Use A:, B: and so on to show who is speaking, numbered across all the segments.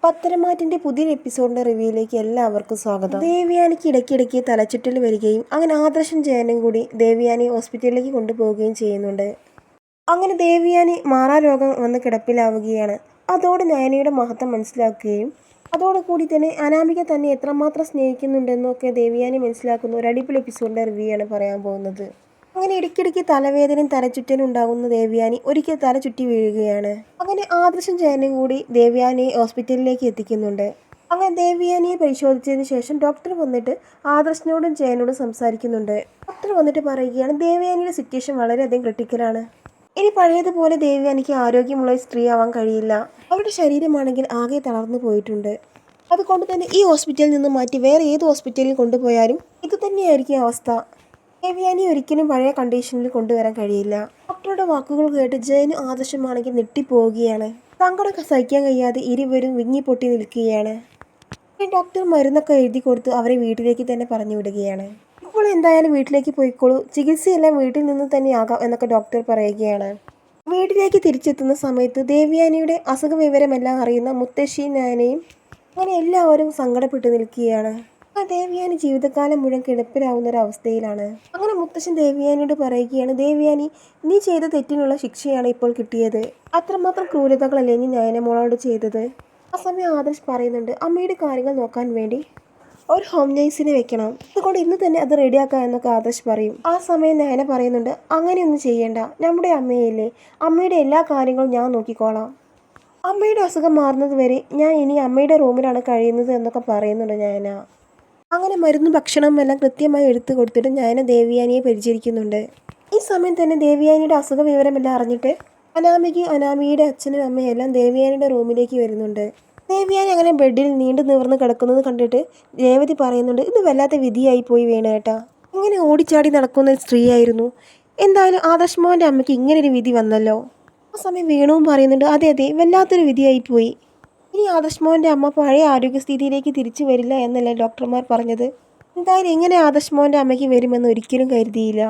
A: പത്തരമാറ്റിന്റെ പുതിയൊരു എപ്പിസോഡിന്റെ റിവ്യൂയിലേക്ക് എല്ലാവർക്കും സ്വാഗതം. ദേവയാനിക്ക് ഇടയ്ക്കിടയ്ക്ക് തലചുറ്റൽ വരികയും അങ്ങനെ ആദർശം ജയനും കൂടി ദേവയാനി ഹോസ്പിറ്റലിലേക്ക് കൊണ്ടുപോവുകയും ചെയ്യുന്നുണ്ട്. അങ്ങനെ ദേവയാനി മാറാരോഗം വന്ന് കിടപ്പിലാവുകയാണ്. അതോടെ നയനയുടെ മഹത്വം മനസ്സിലാക്കുകയും അതോടുകൂടി തന്നെ അനാമിക തന്നെ എത്രമാത്രം സ്നേഹിക്കുന്നുണ്ടെന്നൊക്കെ ദേവയാനി മനസ്സിലാക്കുന്ന ഒരു അടിപൊളി എപ്പിസോഡിന്റെ റിവ്യൂ ആണ് പറയാൻ പോകുന്നത്. അങ്ങനെ ഇടയ്ക്കിടയ്ക്ക് തലവേദനയും തലചുറ്റലും ഉണ്ടാകുന്ന ദേവയാനി ഒരിക്കൽ തല ചുറ്റി വീഴുകയാണ്. അങ്ങനെ ആദർശം ജയനും കൂടി ദേവയാനിയെ ഹോസ്പിറ്റലിലേക്ക് എത്തിക്കുന്നുണ്ട്. അങ്ങനെ ദേവയാനിയെ പരിശോധിച്ചതിന് ശേഷം ഡോക്ടർ വന്നിട്ട് ആദർശനോടും ജയനോടും സംസാരിക്കുന്നുണ്ട്. ഡോക്ടർ വന്നിട്ട് പറയുകയാണ് ദേവയാനിയുടെ സിറ്റുവേഷൻ വളരെയധികം ക്രിട്ടിക്കലാണ്. ഇനി പഴയതുപോലെ ദേവയാനിക്ക് ആരോഗ്യമുള്ള സ്ത്രീ ആവാൻ കഴിയില്ല. അവരുടെ ശരീരമാണെങ്കിൽ ആകെ തളർന്നു പോയിട്ടുണ്ട്. അതുകൊണ്ട് തന്നെ ഈ ഹോസ്പിറ്റലിൽ നിന്ന് മാറ്റി വേറെ ഏത് ഹോസ്പിറ്റലിൽ കൊണ്ടുപോയാലും ഇതുതന്നെയായിരിക്കും അവസ്ഥ. ദേവയാനി ഒരിക്കലും പഴയ കണ്ടീഷനിൽ കൊണ്ടുവരാൻ കഴിയില്ല. ഡോക്ടറുടെ വാക്കുകൾ കേട്ട് ജയനും ആദർശമാണെങ്കിൽ ഞെട്ടിപ്പോവുകയാണ്. സങ്കടമൊക്കെ സഹിക്കാൻ കഴിയാതെ ഇരുവരും വിങ്ങിപ്പൊട്ടി നിൽക്കുകയാണ്. ഡോക്ടർ മരുന്നൊക്കെ എഴുതി കൊടുത്ത് അവരെ വീട്ടിലേക്ക് തന്നെ പറഞ്ഞു വിടുകയാണ്. ഇപ്പോൾ എന്തായാലും വീട്ടിലേക്ക് പോയിക്കോളൂ, ചികിത്സയെല്ലാം വീട്ടിൽ നിന്ന് തന്നെ ആകാം എന്നൊക്കെ ഡോക്ടർ പറയുകയാണ്. വീട്ടിലേക്ക് തിരിച്ചെത്തുന്ന സമയത്ത് ദേവയാനിയുടെ അസുഖ വിവരമെല്ലാം അറിയുന്ന മുത്തശ്ശിയും നയനയും അങ്ങനെ എല്ലാവരും സങ്കടപ്പെട്ടു നിൽക്കുകയാണ്. ദേവയാനി ജീവിതകാലം മുഴുവൻ കിടപ്പിലാവുന്ന ഒരു അവസ്ഥയിലാണ്. അങ്ങനെ മുത്തശ്ശൻ ദേവയാനിയോട് പറയുകയാണ്, ദേവയാനി നീ ചെയ്ത തെറ്റിനുള്ള ശിക്ഷയാണ് ഇപ്പോൾ കിട്ടിയത്. അത്രമാത്രം ക്രൂരതകളല്ലേ നീ നയനമോളോട് ചെയ്തത്. ആ സമയം ആദർശ് പറയുന്നുണ്ട്, അമ്മയുടെ കാര്യങ്ങൾ നോക്കാൻ വേണ്ടി ഒരു ഹോം നേഴ്സിനെ വെക്കണം, അതുകൊണ്ട് ഇന്ന് തന്നെ അത് റെഡിയാക്കാം എന്നൊക്കെ ആദർശ് പറയും. ആ സമയം നയന പറയുന്നുണ്ട്, അങ്ങനെയൊന്നും ചെയ്യേണ്ട, നമ്മുടെ അമ്മയല്ലേ, അമ്മയുടെ എല്ലാ കാര്യങ്ങളും ഞാൻ നോക്കിക്കോളാം. അമ്മയുടെ അസുഖം മാറുന്നത് വരെ ഞാൻ ഇനി അമ്മയുടെ റൂമിലാണ് കഴിയുന്നത് എന്നൊക്കെ പറയുന്നുണ്ട് നയന. അങ്ങനെ മരുന്നും ഭക്ഷണവും എല്ലാം കൃത്യമായി എടുത്തു കൊടുത്തിട്ട് നയന ദേവയാനിയെ പരിചരിക്കുന്നുണ്ട്. ഈ സമയം തന്നെ ദേവയാനിയുടെ അസുഖ വിവരമെല്ലാം അറിഞ്ഞിട്ട് അനാമികയും അനാമികയുടെ അച്ഛനും അമ്മയും എല്ലാം ദേവയാനിയുടെ റൂമിലേക്ക് വരുന്നുണ്ട്. ദേവയാനി അങ്ങനെ ബെഡിൽ നീണ്ടു നിവർന്ന് കിടക്കുന്നത് കണ്ടിട്ട് രേവതി പറയുന്നുണ്ട്, ഇത് വല്ലാത്ത വിധിയായി പോയി വേണേട്ടാ. ഇങ്ങനെ ഓടിച്ചാടി നടക്കുന്ന ഒരു സ്ത്രീയായിരുന്നു. എന്തായാലും ആദർശ് മോൻ്റെ അമ്മയ്ക്ക് ഇങ്ങനൊരു വിധി വന്നല്ലോ. ആ സമയം വേണുവും പറയുന്നുണ്ട്, അതെ അതെ വല്ലാത്തൊരു വിധിയായി പോയി. ഇനി ആദർശ് മോൻ്റെ അമ്മ പഴയ ആരോഗ്യസ്ഥിതിയിലേക്ക് തിരിച്ചു വരില്ല എന്നല്ലേ ഡോക്ടർമാർ പറഞ്ഞത്. എന്തായാലും എങ്ങനെ ആദർശ് മോൻ്റെ അമ്മയ്ക്ക് വരുമെന്ന് ഒരിക്കലും കരുതിയില്ല.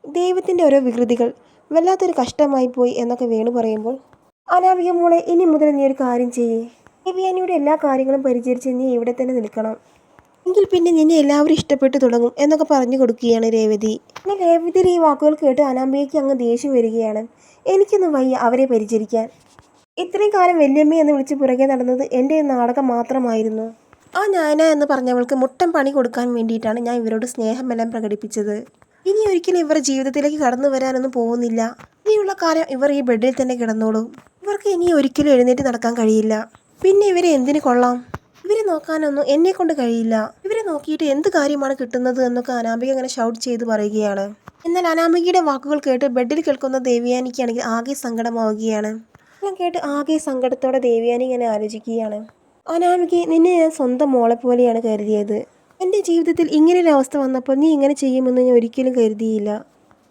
A: ദൈവത്തിൻ്റെ ഓരോ വികൃതികൾ, വല്ലാത്തൊരു കഷ്ടമായി പോയി എന്നൊക്കെ വേണു പറയുമ്പോൾ അനാമിക മോളെ ഇനി മുതൽ നീ ഒരു കാര്യം ചെയ്യേ, ദേവയാനിയുടെ എല്ലാ കാര്യങ്ങളും പരിചരിച്ച് നീ ഇവിടെ തന്നെ നിൽക്കണം, എങ്കിൽ പിന്നെ നിന്നെ എല്ലാവരും ഇഷ്ടപ്പെട്ടു തുടങ്ങും എന്നൊക്കെ പറഞ്ഞു കൊടുക്കുകയാണ് രേവതി. അങ്ങനെ രേവതിയുടെ ഈ വാക്കുകൾ കേട്ട് അനാമികയ്ക്ക് അങ്ങ് ദേഷ്യം വരികയാണ്. എനിക്കൊന്നും വയ്യ അവരെ പരിചരിക്കാൻ. ഇത്രയും കാലം വല്യമ്മ എന്ന് വിളിച്ച് പുറകെ നടന്നത് എൻ്റെ നാടകം മാത്രമായിരുന്നു. ആ നയന എന്ന് പറഞ്ഞവൾക്ക് മുട്ടൻ പണി കൊടുക്കാൻ വേണ്ടിയിട്ടാണ് ഞാൻ ഇവരോട് സ്നേഹമെല്ലാം പ്രകടിപ്പിച്ചത്. ഇനി ഒരിക്കലും ഇവർ ജീവിതത്തിലേക്ക് കടന്നു വരാനൊന്നും പോകുന്നില്ല. ഇനിയുള്ള കാലം ഇവർ ഈ ബെഡിൽ തന്നെ കിടന്നോളൂ. ഇവർക്ക് ഇനി ഒരിക്കലും എഴുന്നേറ്റ് നടക്കാൻ കഴിയില്ല. പിന്നെ ഇവരെ എന്തിനു കൊള്ളാം, ഇവരെ നോക്കാനൊന്നും എന്നെ കൊണ്ട് കഴിയില്ല. ഇവരെ നോക്കിയിട്ട് എന്ത് കാര്യമാണ് കിട്ടുന്നത് എന്നൊക്കെ അനാമിക അങ്ങനെ ഷൗട്ട് ചെയ്ത് പറയുകയാണ്. എന്നാൽ അനാമികയുടെ വാക്കുകൾ കേട്ട് ബെഡിൽ കേൾക്കുന്ന ദേവയാനിക്കാണെങ്കിൽ ആകെ സങ്കടമാവുകയാണ്. എല്ലാം കേട്ട് ആകെ സങ്കടത്തോടെ ദേവയാനി ഇങ്ങനെ ആലോചിക്കുകയാണ്. അനാമിക, നിന്നെ ഞാൻ സ്വന്തം മോളെ പോലെയാണ് കരുതിയത്. എൻ്റെ ജീവിതത്തിൽ ഇങ്ങനൊരു അവസ്ഥ വന്നപ്പോൾ നീ ഇങ്ങനെ ചെയ്യുമെന്ന് ഞാൻ ഒരിക്കലും കരുതിയില്ല.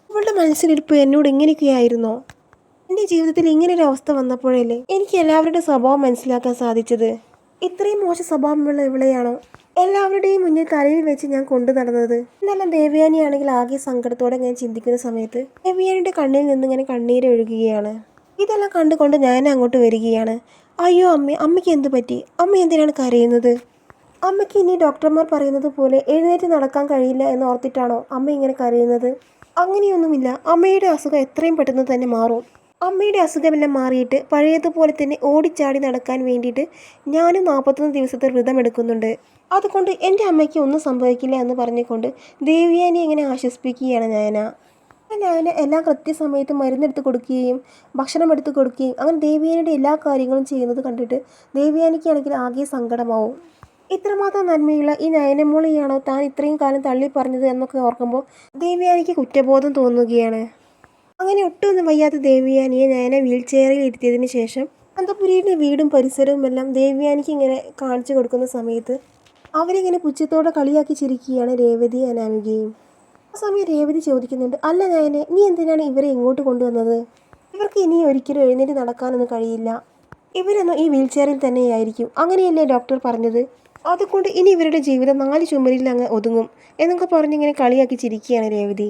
A: അവളുടെ മനസ്സിലിരിപ്പ് എന്നോട് ഇങ്ങനെയൊക്കെയായിരുന്നോ? എൻ്റെ ജീവിതത്തിൽ ഇങ്ങനൊരു അവസ്ഥ വന്നപ്പോഴല്ലേ എനിക്ക് എല്ലാവരുടെ സ്വഭാവം മനസ്സിലാക്കാൻ സാധിച്ചത്. ഇത്രയും മോശം സ്വഭാവമുള്ള ഇവളെയാണോ എല്ലാവരുടെയും മുന്നിൽ തലയിൽ വെച്ച് ഞാൻ കൊണ്ടു നടന്നത്. എന്നാലും ദേവയാനിയാണെങ്കിൽ ആകെ സങ്കടത്തോടെ ഞാൻ ചിന്തിക്കുന്ന സമയത്ത് ദേവയാനിയുടെ കണ്ണിൽ നിന്ന് ഇങ്ങനെ കണ്ണീര് ഒഴുകുകയാണ്. ഇതെല്ലാം കണ്ടുകൊണ്ട് ഞാൻ അങ്ങോട്ട് വരികയാണ്. അയ്യോ അമ്മ, അമ്മയ്ക്ക് എന്ത് പറ്റി? അമ്മ എന്തിനാണ് കരയുന്നത്? അമ്മയ്ക്ക് ഇനി ഡോക്ടർമാർ പറയുന്നത് പോലെ എഴുന്നേറ്റ് നടക്കാൻ കഴിയില്ല എന്ന് ഓർത്തിട്ടാണോ അമ്മ ഇങ്ങനെ കരയുന്നത്? അങ്ങനെയൊന്നുമില്ല, അമ്മയുടെ അസുഖം എത്രയും പെട്ടെന്ന് തന്നെ മാറും. അമ്മയുടെ അസുഖമെല്ലാം മാറിയിട്ട് പഴയതുപോലെ തന്നെ ഓടിച്ചാടി നടക്കാൻ വേണ്ടിയിട്ട് ഞാനും 41 ദിവസത്തെ വ്രതം എടുക്കുന്നുണ്ട്. അതുകൊണ്ട് എൻ്റെ അമ്മയ്ക്ക് ഒന്നും സംഭവിക്കില്ല എന്ന് പറഞ്ഞുകൊണ്ട് ദേവയാനി ഇങ്ങനെ ആശ്വസിപ്പിക്കുകയാണ് നയന. എല്ലാം കൃത്യസമയത്ത് മരുന്നെടുത്ത് കൊടുക്കുകയും ഭക്ഷണം എടുത്ത് കൊടുക്കുകയും അങ്ങനെ ദേവയാനിയുടെ എല്ലാ കാര്യങ്ങളും ചെയ്യുന്നത് കണ്ടിട്ട് ദേവയാനിക്കാണെങ്കിൽ ആകെ സങ്കടമാവും. ഇത്രമാത്രം നന്മയുള്ള ഈ നയനമോളെയാണോ താൻ ഇത്രയും കാലം തള്ളി പറഞ്ഞത് എന്നൊക്കെ ഓർക്കുമ്പോൾ ദേവയാനിക്ക് കുറ്റബോധം തോന്നുകയാണ്. അങ്ങനെ ഒട്ടുമൊന്നും വയ്യാത്ത ദേവയാനിയെ നയന വീൽ ചെയറിൽ ഇരുത്തിയതിന് ശേഷം അന്തപുരിയുടെ വീടും പരിസരവും എല്ലാം ദേവയാനിക്ക് ഇങ്ങനെ കാണിച്ചു കൊടുക്കുന്ന സമയത്ത് അവരിങ്ങനെ പുച്ഛത്തോടെ കളിയാക്കി ചിരിക്കുകയാണ് രേവതി അനാമികയും. ആ സമയം രേവതി ചോദിക്കുന്നുണ്ട്, അല്ല നയനെ, നീ എന്തിനാണ് ഇവരെ ഇങ്ങോട്ട് കൊണ്ടുവന്നത്? ഇവർക്ക് ഇനി ഒരിക്കലും എഴുന്നേറ്റ് നടക്കാനൊന്നും കഴിയില്ല. ഇവരൊന്നും ഈ വീൽ ചെയറിൽ തന്നെയായിരിക്കും, അങ്ങനെയല്ലേ ഡോക്ടർ പറഞ്ഞത്? അതുകൊണ്ട് ഇനി ഇവരുടെ ജീവിതം 4 ചുമരിൽ അങ്ങ് ഒതുങ്ങും എന്നൊക്കെ പറഞ്ഞിങ്ങനെ കളിയാക്കി ചിരിക്കുകയാണ് രേവതി.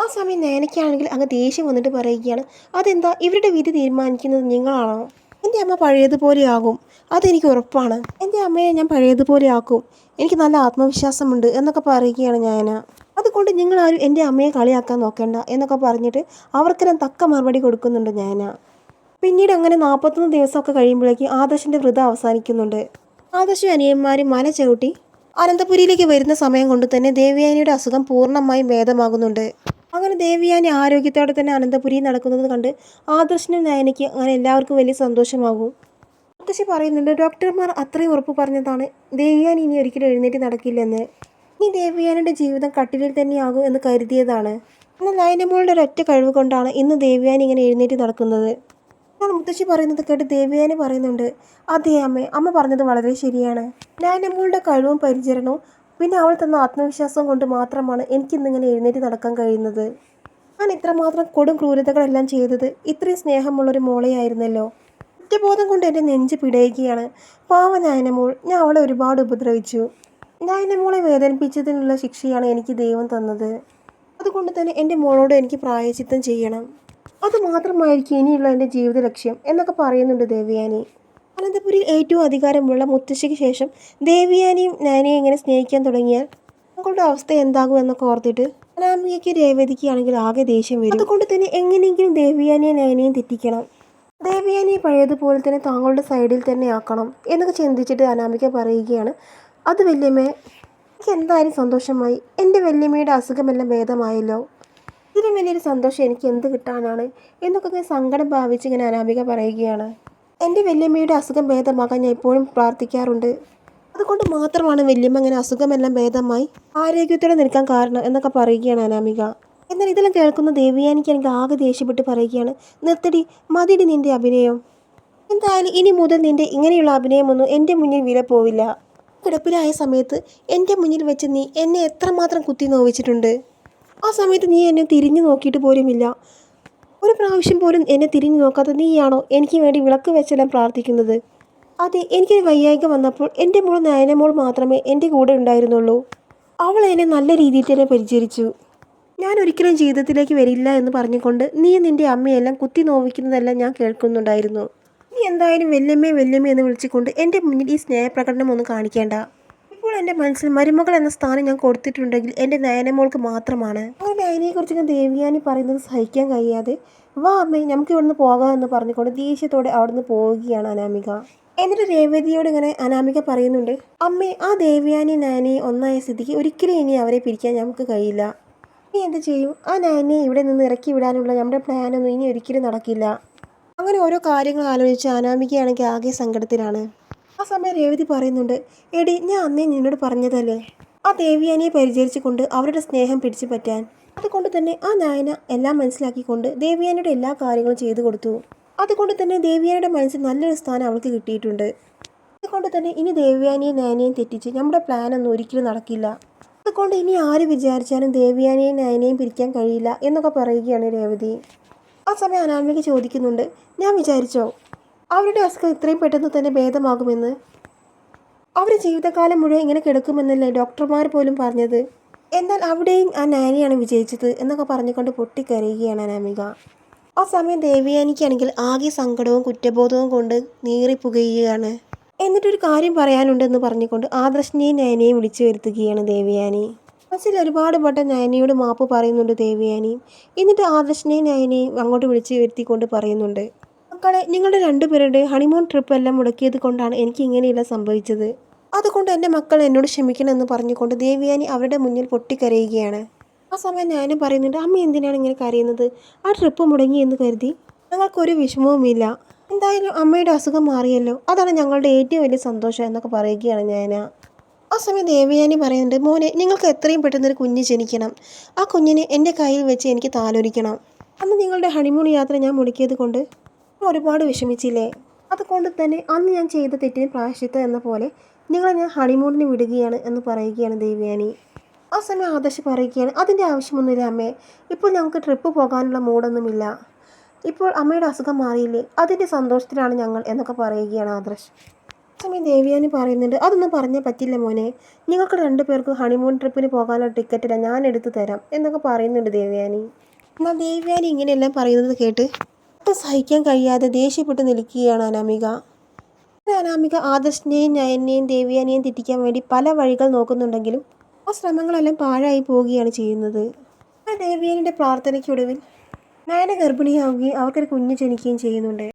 A: ആ സമയം നയനയ്ക്കാണെങ്കിൽ അങ്ങ് ദേഷ്യം വന്നിട്ട് പറയുകയാണ്, അതെന്താ ഇവരുടെ വിധി തീരുമാനിക്കുന്നത് നിങ്ങളാണോ? എൻ്റെ അമ്മ പഴയതുപോലെ ആകും, അതെനിക്ക് ഉറപ്പാണ്. എൻ്റെ അമ്മയെ ഞാൻ പഴയതുപോലെ ആക്കും, എനിക്ക് നല്ല ആത്മവിശ്വാസമുണ്ട് എന്നൊക്കെ പറയുകയാണ് നയന. അതുകൊണ്ട് നിങ്ങളാരും എൻ്റെ അമ്മയെ കളിയാക്കാൻ നോക്കേണ്ട എന്നൊക്കെ പറഞ്ഞിട്ട് അവർക്കെല്ലാം തക്ക മറുപടി കൊടുക്കുന്നുണ്ട് നയന. പിന്നീട് അങ്ങനെ 41 ദിവസമൊക്കെ കഴിയുമ്പോഴേക്കും ആദർശിൻ്റെ വ്രതം അവസാനിക്കുന്നുണ്ട്. ആദർശും അനിയന്മാരും മല ചവിട്ടി അനന്തപുരിയിലേക്ക് വരുന്ന സമയം കൊണ്ട് തന്നെ ദേവയാനിയുടെ അസുഖം പൂർണ്ണമായും ഭേദമാകുന്നുണ്ട്. അങ്ങനെ ദേവയാനി ആരോഗ്യത്തോടെ തന്നെ അനന്തപുരിയിൽ നടക്കുന്നത് കണ്ട് ആദർശിനും നയനയ്ക്ക് അങ്ങനെ എല്ലാവർക്കും വലിയ സന്തോഷമാകും. മുത്തശ്ശി പറയുന്നുണ്ട്, ഡോക്ടർമാർ അത്രയും ഉറപ്പ് പറഞ്ഞതാണ് ദേവയാനി ഇനി ഒരിക്കലും എഴുന്നേറ്റ് നടക്കില്ലെന്ന്. ഇനി ദേവയാനിയുടെ ജീവിതം കട്ടിലിൽ തന്നെയാകും എന്ന് കരുതിയതാണ്. എന്നാൽ നയനമോളുടെ ഒരൊറ്റ കഴിവ് കൊണ്ടാണ് ഇന്ന് ദേവയാനി ഇങ്ങനെ എഴുന്നേറ്റ് നടക്കുന്നത്. എന്നാൽ മുത്തശ്ശി പറയുന്നത് കേട്ട് ദേവയാനി പറയുന്നുണ്ട്, അതെ അമ്മ പറഞ്ഞത് വളരെ ശരിയാണ്. നയനമോളുടെ കഴിവും പരിചരണവും പിന്നെ അവൾ തന്ന ആത്മവിശ്വാസവും കൊണ്ട് മാത്രമാണ് എനിക്കിന്നിങ്ങനെ എഴുന്നേറ്റ് നടക്കാൻ കഴിയുന്നത്. ഞാൻ ഇത്രമാത്രം കൊടും ക്രൂരതകളെല്ലാം ചെയ്തത് ഇത്രയും സ്നേഹമുള്ളൊരു മോളെയായിരുന്നല്ലോ. കുറ്റബോധം കൊണ്ട് എൻ്റെ നെഞ്ച് പിടയുകയാണ്. പാവ നയനമോൾ, ഞാൻ അവളെ ഒരുപാട് ഉപദ്രവിച്ചു. നയനമോളെ വേദനിപ്പിച്ചതിനുള്ള ശിക്ഷയാണ് എനിക്ക് ദൈവം തന്നത്. അതുകൊണ്ട് തന്നെ എൻ്റെ മോളോട് എനിക്ക് പ്രായശ്ചിത്തം ചെയ്യണം. അതുമാത്രമായിരിക്കും ഇനിയുള്ള എൻ്റെ ജീവിത ലക്ഷ്യം എന്നൊക്കെ പറയുന്നുണ്ട് ദേവയാനി. അനന്തപുരിയിൽ ഏറ്റവും അധികാരമുള്ള മുത്തശ്ശിക്ക് ശേഷം ദേവയാനിയും നയനയും ഇങ്ങനെ സ്നേഹിക്കാൻ തുടങ്ങിയാൽ ഞങ്ങളുടെ അവസ്ഥ എന്താകും എന്നൊക്കെ ഓർത്തിട്ട് അനാമികയ്ക്ക് രേവതിക്കാണെങ്കിൽ ആകെ ദേഷ്യം വരും. അതുകൊണ്ട് തന്നെ എങ്ങനെയെങ്കിലും ദേവയാനിയും നയനയും തെറ്റിക്കണം, ദേവയാനിയെ പഴയതുപോലെ തന്നെ താങ്കളുടെ സൈഡിൽ തന്നെ ആക്കണം എന്നൊക്കെ ചിന്തിച്ചിട്ട് അനാമിക പറയുകയാണ്, അത് വല്യമ്മേ, എനിക്ക് എന്തായാലും സന്തോഷമായി. എൻ്റെ വല്യമ്മയുടെ അസുഖമെല്ലാം ഭേദമായല്ലോ, ഇതിലും വലിയൊരു സന്തോഷം എനിക്ക് എന്ത് കിട്ടാനാണ് എന്നൊക്കെ സങ്കടം ഭാവിച്ച് ഇങ്ങനെ അനാമിക പറയുകയാണ്. എൻ്റെ വല്യമ്മയുടെ അസുഖം ഭേദമാകാൻ ഞാൻ എപ്പോഴും പ്രാർത്ഥിക്കാറുണ്ട്. അതുകൊണ്ട് മാത്രമാണ് വല്യമ്മ ഇങ്ങനെ അസുഖമെല്ലാം ഭേദമായി ആരോഗ്യത്തോടെ നിൽക്കാൻ കാരണം എന്നൊക്കെ പറയുകയാണ് അനാമിക. എന്നാൽ ഇതെല്ലാം കേൾക്കുന്ന ദേവയാനിക്ക് എനിക്ക് ആകെ ദേഷ്യപ്പെട്ട് പറയുകയാണ്, നിർത്തടി, മതിടി നിൻ്റെ അഭിനയം. എന്തായാലും ഇനി മുതൽ നിൻ്റെ ഇങ്ങനെയുള്ള അഭിനയമൊന്നും എൻ്റെ മുന്നിൽ വില പോവില്ല. കിടപ്പിലായ സമയത്ത് എൻ്റെ മുന്നിൽ വെച്ച് നീ എന്നെ എത്രമാത്രം കുത്തി നോവിച്ചിട്ടുണ്ട്. ആ സമയത്ത് നീ എന്നെ തിരിഞ്ഞു നോക്കിയിട്ട് പോലുമില്ല. ഒരു പ്രാവശ്യം പോലും എന്നെ തിരിഞ്ഞു നോക്കാത്ത നീയാണോ എനിക്ക് വേണ്ടി വിളക്ക് വെച്ചെല്ലാം പ്രാർത്ഥിക്കുന്നത്? അതെ, എനിക്കൊരു വയ്യായ്ക വന്നപ്പോൾ എൻ്റെ മോൾ നയനമോൾ മാത്രമേ എൻ്റെ കൂടെ ഉണ്ടായിരുന്നുള്ളൂ. അവൾ എന്നെ നല്ല രീതിയിൽ തന്നെ പരിചരിച്ചു. ഞാൻ ഒരിക്കലും ജീവിതത്തിലേക്ക് വരില്ല എന്ന് പറഞ്ഞുകൊണ്ട് നീ നിൻ്റെ അമ്മയെല്ലാം കുത്തി നോവിക്കുന്നതെല്ലാം ഞാൻ കേൾക്കുന്നുണ്ടായിരുന്നു. നീ എന്തായാലും വല്യമ്മ എന്ന് വിളിച്ചുകൊണ്ട് എൻ്റെ മുന്നിൽ ഈ സ്നേഹപ്രകടനം ഒന്നും കാണിക്കേണ്ട. ഇപ്പോൾ എൻ്റെ മനസ്സിൽ മരുമകൾ എന്ന സ്ഥാനം ഞാൻ കൊടുത്തിട്ടുണ്ടെങ്കിൽ എൻ്റെ നയനമോൾക്ക് മാത്രമാണ്. അങ്ങനെ നയനയെക്കുറിച്ച് ദേവയാനി പറയുന്നത് സഹിക്കാൻ കഴിയാതെ, വാ അമ്മേ നമുക്ക് ഇവിടുന്ന് പോകാമെന്ന് പറഞ്ഞുകൊണ്ട് ദേഷ്യത്തോടെ അവിടുന്ന് പോവുകയാണ് അനാമിക. എന്നിട്ട് രേവതിയോട് ഇങ്ങനെ അനാമിക പറയുന്നുണ്ട്, അമ്മേ, ആ ദേവയാനി നയനയെ ഒന്നായ സ്ഥിതിക്ക് ഒരിക്കലും ഇനി അവരെ പിരിക്കാൻ നമുക്ക് കഴിയില്ല. നീ എന്ത് ചെയ്യും? ആ നയനയെ ഇവിടെ നിന്ന് ഇറക്കി വിടാനുള്ള നമ്മുടെ പ്ലാനൊന്നും ഇനി ഒരിക്കലും നടക്കില്ല. അങ്ങനെ ഓരോ കാര്യങ്ങൾ ആലോചിച്ച് അനാമികയാണെങ്കിൽ ആകെ സങ്കടത്തിലാണ്. ആ സമയം രേവതി പറയുന്നുണ്ട്, എടി, ഞാൻ അന്നേ നിന്നോട് പറഞ്ഞതല്ലേ ആ ദേവയാനിയെ പരിചരിച്ചുകൊണ്ട് അവരുടെ സ്നേഹം പിടിച്ചു പറ്റാൻ. അതുകൊണ്ട് തന്നെ ആ നയന എല്ലാം മനസ്സിലാക്കിക്കൊണ്ട് ദേവയാനിയുടെ എല്ലാ കാര്യങ്ങളും ചെയ്തു കൊടുത്തു. അതുകൊണ്ട് തന്നെ ദേവയാനിയുടെ മനസ്സിൽ നല്ലൊരു സ്ഥാനം അവൾക്ക് കിട്ടിയിട്ടുണ്ട്. അതുകൊണ്ട് തന്നെ ഇനി ദേവയാനിയും നയനയും തെറ്റിച്ച് നമ്മുടെ പ്ലാനൊന്നും ഒരിക്കലും നടക്കില്ല. അതുകൊണ്ട് ഇനി ആര് വിചാരിച്ചാലും ദേവയാനിയും നയനയും പിരിക്കാൻ കഴിയില്ല എന്നൊക്കെ പറയുകയാണ് രേവതി. ആ സമയം അനാമിക ചോദിക്കുന്നുണ്ട്, ഞാൻ വിചാരിച്ചോ അവരുടെ അസുഖം ഇത്രയും പെട്ടെന്ന് തന്നെ ഭേദമാകുമെന്ന്? അവർ ജീവിതകാലം മുഴുവൻ ഇങ്ങനെ കിടക്കുമെന്നല്ലേ ഡോക്ടർമാർ പോലും പറഞ്ഞത്. എന്നാൽ അവിടെയും ആ നയനയാണ് വിജയിച്ചത് എന്നൊക്കെ പറഞ്ഞുകൊണ്ട് പൊട്ടിക്കരയുകയാണ് അനാമിക. ആ സമയം ദേവയാനിക്കാണെങ്കിൽ ആകെ സങ്കടവും കുറ്റബോധവും കൊണ്ട് നീറിപ്പുകയുകയാണ്. എന്നിട്ടൊരു കാര്യം പറയാനുണ്ടെന്ന് പറഞ്ഞുകൊണ്ട് ആദർശിനെയും നയനയും വിളിച്ചു വരുത്തുകയാണ് ദേവയാനി. മനസ്സിൽ ഒരുപാട് വട്ടം നയനയോട് മാപ്പ് പറയുന്നുണ്ട് ദേവയാനിയും. എന്നിട്ട് ആദർശിനെയും നയനയും അങ്ങോട്ട് വിളിച്ചു വരുത്തിക്കൊണ്ട് പറയുന്നുണ്ട്, മക്കളെ, നിങ്ങളുടെ രണ്ടുപേരുടെ ഹണിമൂൺ ട്രിപ്പ് എല്ലാം മുടക്കിയത് കൊണ്ടാണ് എനിക്ക് ഇങ്ങനെയെല്ലാം സംഭവിച്ചത്. അതുകൊണ്ട് എൻ്റെ മക്കൾ എന്നോട് ക്ഷമിക്കണമെന്ന് പറഞ്ഞുകൊണ്ട് ദേവയാനി അവരുടെ മുന്നിൽ പൊട്ടിക്കരയുകയാണ്. ആ സമയം ഞാനും പറയുന്നുണ്ട്, അമ്മ എന്തിനാണ് ഇങ്ങനെ കരയുന്നത്? ആ ട്രിപ്പ് മുടങ്ങി എന്ന് കരുതി ഞങ്ങൾക്കൊരു വിഷമവുമില്ല. എന്തായാലും അമ്മയുടെ അസുഖം മാറിയല്ലോ, അതാണ് ഞങ്ങളുടെ ഏറ്റവും വലിയ സന്തോഷം എന്നൊക്കെ പറയുകയാണ് ഞാൻ. ആ സമയം ദേവയാനി പറയുന്നുണ്ട്, മോനെ, നിങ്ങൾക്ക് എത്രയും പെട്ടെന്നൊരു കുഞ്ഞ് ജനിക്കണം. ആ കുഞ്ഞിനെ എൻ്റെ കയ്യിൽ വെച്ച് എനിക്ക് താലോലിക്കണം. അന്ന് നിങ്ങളുടെ ഹണിമൂൺ യാത്ര ഞാൻ മുടക്കിയത് കൊണ്ട് ഒരുപാട് വിഷമിച്ചില്ലേ? അതുകൊണ്ട് തന്നെ അന്ന് ഞാൻ ചെയ്ത തെറ്റിന് പ്രായശ്ചിത്തം എന്ന പോലെ നിങ്ങളെ ഞാൻ ഹണിമൂണിന് വിടുകയാണ് എന്ന് പറയുകയാണ് ദേവയാനി. ആ സമയം ആദർശ് പറയുകയാണ്, അതിൻ്റെ ആവശ്യമൊന്നുമില്ല അമ്മേ, ഇപ്പോൾ ഞങ്ങൾക്ക് ട്രിപ്പ് പോകാനുള്ള മൂഡൊന്നുമില്ല. ഇപ്പോൾ അമ്മയുടെ അസുഖം മാറിയില്ലേ, അതിൻ്റെ സന്തോഷത്തിലാണ് ഞങ്ങൾ എന്നൊക്കെ പറയുകയാണ് ആദർശ്. ആ സമയം ദേവയാനി പറയുന്നുണ്ട്, അതൊന്നും പറഞ്ഞാൽ പറ്റില്ല മോനെ, നിങ്ങൾക്ക് രണ്ടുപേർക്കും ഹണിമൂൺ ട്രിപ്പിന് പോകാനുള്ള ടിക്കറ്റില്ല, ഞാൻ എടുത്തു തരാം എന്നൊക്കെ പറയുന്നുണ്ട് ദേവയാനി. എന്നാൽ ദേവയാനി ഇങ്ങനെയെല്ലാം പറയുന്നത് കേട്ട് ഒട്ടും സഹിക്കാൻ കഴിയാതെ ദേഷ്യപ്പെട്ട് നിൽക്കുകയാണ് അനാമിക. അനാമിക ആദർശിനെയും നയനെയും ദേവയാനിയെയും തെറ്റിക്കാൻ വേണ്ടി പല വഴികൾ നോക്കുന്നുണ്ടെങ്കിലും ആ ശ്രമങ്ങളെല്ലാം പാഴായി പോവുകയാണ് ചെയ്യുന്നത്. ദേവയാനിയുടെ പ്രാർത്ഥനയ്ക്കൊടുവിൽ നയന ഗർഭിണിയാവുകയും അവർക്കൊരു കുഞ്ഞ് ജനിക്കുകയും ചെയ്യുന്നുണ്ട്.